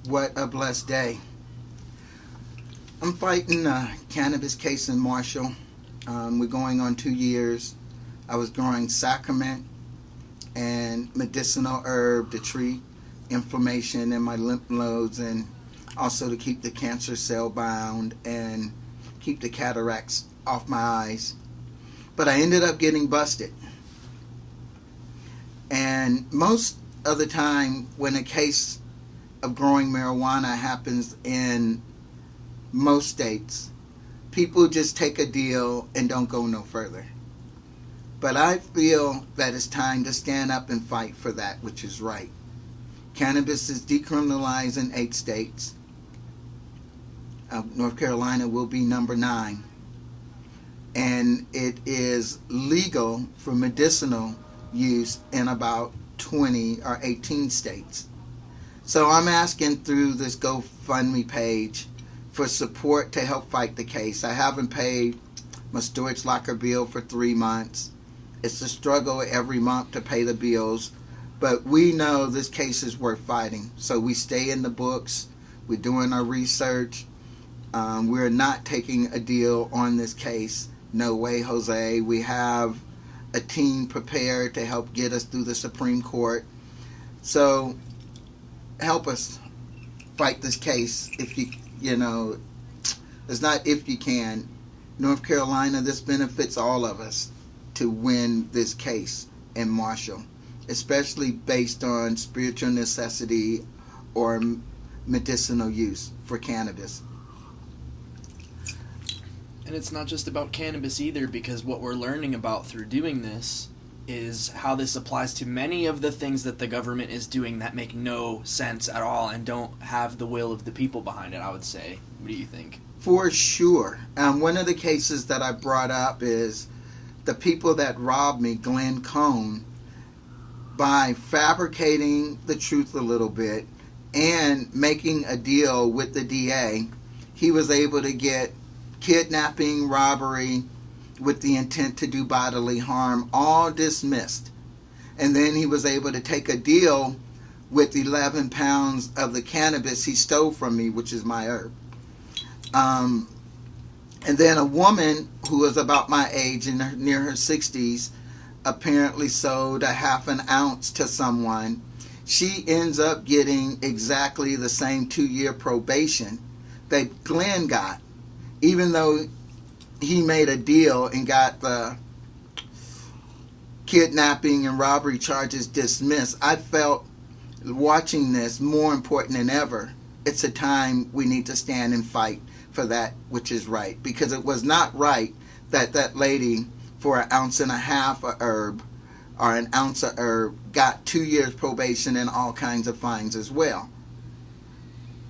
What a blessed day. I'm fighting a cannabis case in Marshall. We're going on 2 years. I was growing sacrament and medicinal herb to treat inflammation in my lymph nodes and also to keep the cancer cell bound and keep the cataracts off my eyes. But I ended up getting busted. And most of the time when a case of growing marijuana happens in most states, people just take a deal and don't go no further. But I feel that it's time to stand up and fight for that which is right. Cannabis is decriminalized in 8 states. North Carolina will be number 9. And it is legal for medicinal use in about 20 or 18 states. So I'm asking through this GoFundMe page for support to help fight the case. I haven't paid my storage locker bill for 3 months. It's a struggle every month to pay the bills, but we know this case is worth fighting. So we stay in the books. We're doing our research. We're not taking a deal on this case. No way, Jose. We have a team prepared to help get us through the Supreme Court. So help us fight this case if it's not if you can. North Carolina, this benefits all of us to win this case in Marshall, especially based on spiritual necessity or medicinal use for cannabis. And it's not just about cannabis either, because what we're learning about through doing this is how this applies to many of the things that the government is doing that make no sense at all and don't have the will of the people behind it, I would say. What do you think? For sure. One of the cases that I brought up is the people that robbed me, Glenn Cohn, by fabricating the truth a little bit and making a deal with the DA. He was able to get kidnapping, robbery with the intent to do bodily harm, all dismissed. And then he was able to take a deal with 11 pounds of the cannabis he stole from me, which is my herb. And then a woman who was about my age, near her 60s, apparently sold a half an ounce to someone. She ends up getting exactly the same 2-year probation that Glenn got, even though he made a deal and got the kidnapping and robbery charges dismissed. I felt watching this more important than ever. It's a time we need to stand and fight for that which is right, because it was not right that that lady, for an ounce and a half of herb or an ounce of herb, got 2 years probation and all kinds of fines as well.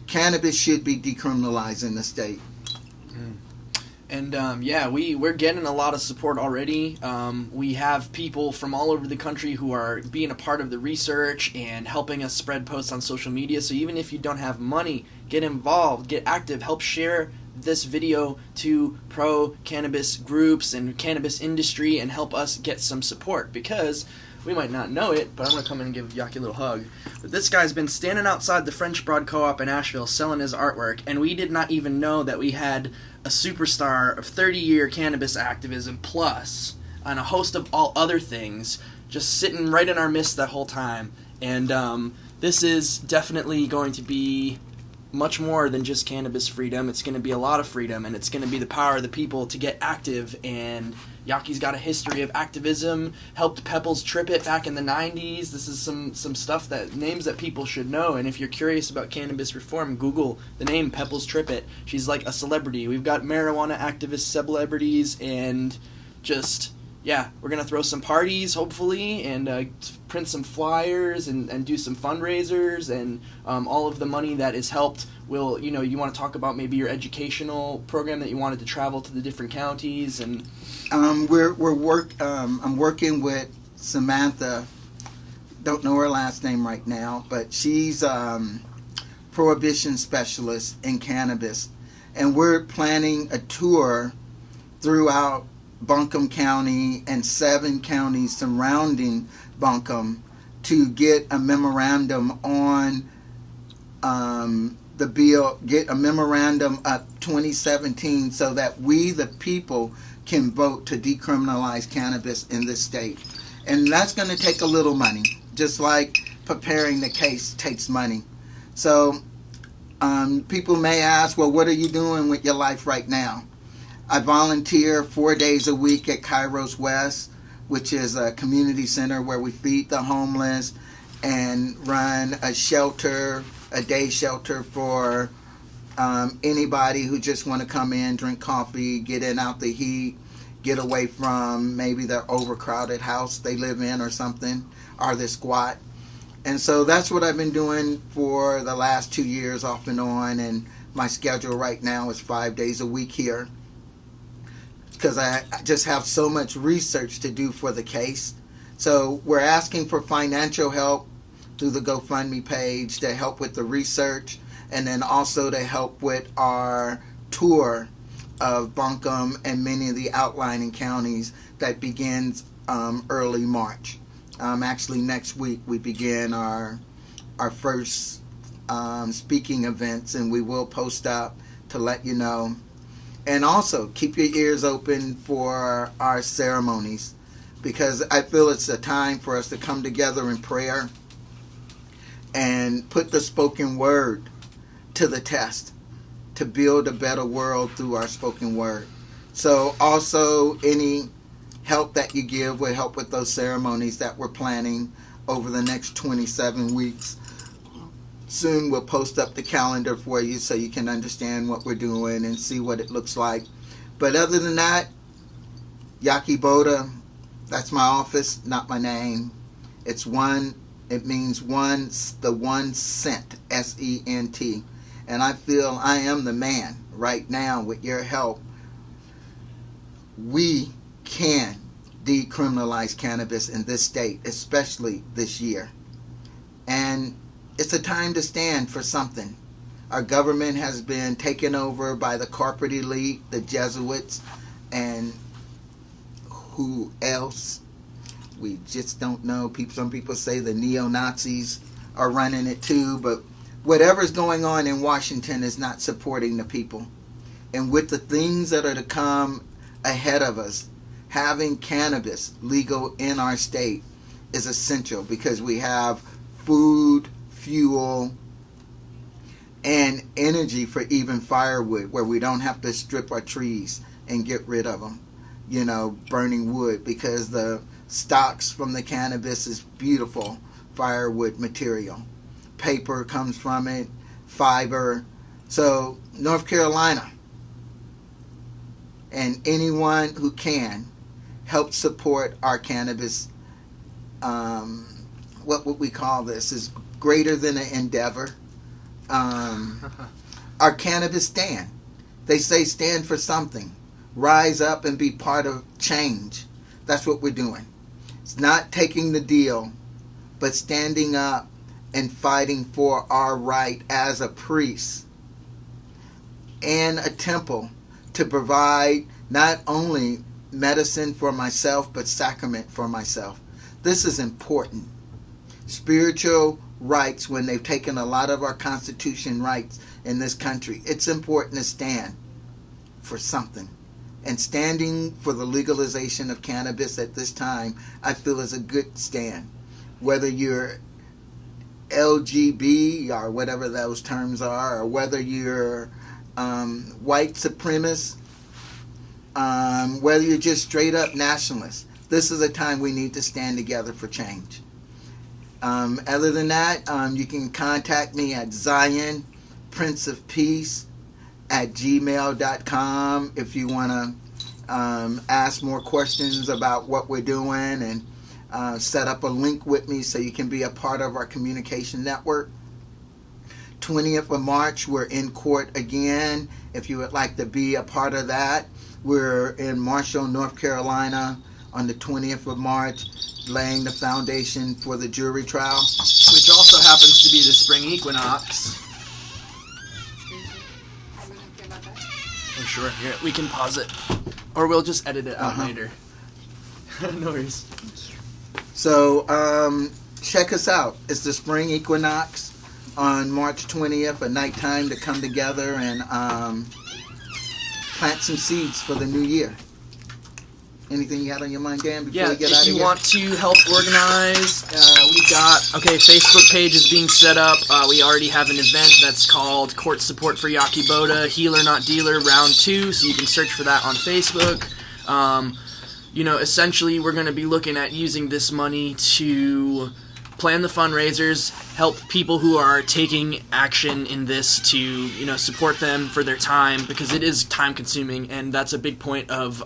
Cannabis should be decriminalized in the state. And we're getting a lot of support already. We have people from all over the country who are being a part of the research and helping us spread posts on social media. So even if you don't have money, get involved, get active, help share this video to pro-cannabis groups and cannabis industry and help us get some support, because we might not know it, but I'm going to come in and give Yahe a little hug. But this guy's been standing outside the French Broad Co-op in Asheville selling his artwork, and we did not even know that we had a superstar of 30-year cannabis activism plus, and a host of all other things, just sitting right in our midst that whole time. And this is definitely going to be much more than just cannabis freedom. It's going to be a lot of freedom, and it's going to be the power of the people to get active. And Yahe's got a history of activism, helped Pebbles Trip It back in the 90s. This is some stuff, that names that people should know. And if you're curious about cannabis reform, Google the name Pebbles Trip It. She's like a celebrity. We've got marijuana activist celebrities, and just, we're going to throw some parties, hopefully, and print some flyers and do some fundraisers, and all of the money that is helped will, you want to talk about maybe your educational program that you wanted to travel to the different counties. And I'm working with Samantha. Don't know her last name right now, but she's prohibition specialist in cannabis, and we're planning a tour throughout Buncombe County and 7 counties surrounding Buncombe to get a memorandum on the bill, get a memorandum up 2017 so that we, the people, can vote to decriminalize cannabis in this state. And that's going to take a little money, just like preparing the case takes money. So people may ask, well, what are you doing with your life right now? I volunteer 4 days a week at Kairos West, which is a community center where we feed the homeless and run a shelter, a day shelter for anybody who just want to come in, drink coffee, get in out the heat, get away from maybe their overcrowded house they live in or something, or their squat. And so that's what I've been doing for the last 2 years off and on, and my schedule right now is 5 days a week here because I just have so much research to do for the case. So we're asking for financial help through the GoFundMe page to help with the research, and then also to help with our tour of Buncombe and many of the outlying counties that begins early March. Actually, next week we begin our first speaking events, and we will post up to let you know. And also, keep your ears open for our ceremonies, because I feel it's a time for us to come together in prayer and put the spoken word to the test, to build a better world through our spoken word. So also, any help that you give will help with those ceremonies that we're planning over the next 27 weeks. Soon we'll post up the calendar for you so you can understand what we're doing and see what it looks like. But other than that, Yahe Boda, that's my office, not my name. It's one, it means one, the 1 cent, S-E-N-T. And I feel I am the man right now. With your help, we can decriminalize cannabis in this state, especially this year. And it's a time to stand for something. Our government has been taken over by the corporate elite, the Jesuits, and who else? We just don't know. Some people say the neo-Nazis are running it too, but whatever's going on in Washington is not supporting the people. And with the things that are to come ahead of us, having cannabis legal in our state is essential, because we have food, fuel, and energy for even firewood, where we don't have to strip our trees and get rid of them, burning wood, because the stocks from the cannabis is beautiful firewood material. Paper comes from it, fiber. So North Carolina and anyone who can help support our cannabis, what would we call this, is greater than an endeavor. Our cannabis stand. They say stand for something. Rise up and be part of change. That's what we're doing. It's not taking the deal, but standing up and fighting for our right as a priest and a temple to provide not only medicine for myself, but sacrament for myself. This is important. Spiritual rights, when they've taken a lot of our constitution rights in this country, it's important to stand for something. And standing for the legalization of cannabis at this time, I feel is a good stand. Whether you're LGB or whatever those terms are, or whether you're white supremacist, whether you're just straight up nationalist, this is a time we need to stand together for change. Other than that, you can contact me at Zion, Prince of Peace, at gmail.com if you want to ask more questions about what we're doing, and set up a link with me so you can be a part of our communication network. 20th of March, we're in court again. If you would like to be a part of that, we're in Marshall, North Carolina on the 20th of March, laying the foundation for the jury trial. Which also happens to be the spring equinox. Oh, sure. Here, we can pause it. Or we'll just edit it out later. No worries. So, check us out. It's the spring equinox. on March 20th, at nighttime, to come together and plant some seeds for the new year. Anything you had on your mind, Dan, before we get out of here? If you want to help organize, we've got, Facebook page is being set up. We already have an event that's called Court Support for Yahe Boda, Healer Not Dealer, Round 2, so you can search for that on Facebook. Essentially, we're going to be looking at using this money to plan the fundraisers, help people who are taking action in this to, support them for their time, because it is time-consuming, and that's a big point of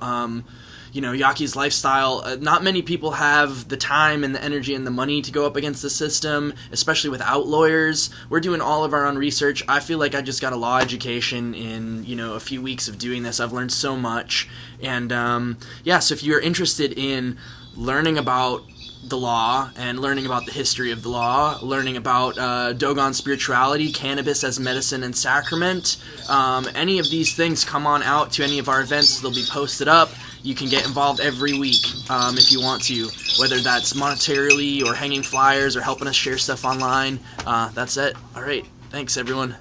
Yahe's lifestyle. Not many people have the time and the energy and the money to go up against the system, especially without lawyers. We're doing all of our own research. I feel like I just got a law education in, a few weeks of doing this. I've learned so much. And, so if you're interested in learning about the law and learning about the history of the law, learning about Dogon spirituality, cannabis as medicine and sacrament, any of these things, come on out to any of our events. They'll be posted up. You can get involved every week if you want to, whether that's monetarily or hanging flyers or helping us share stuff online. That's it. All right. Thanks, everyone.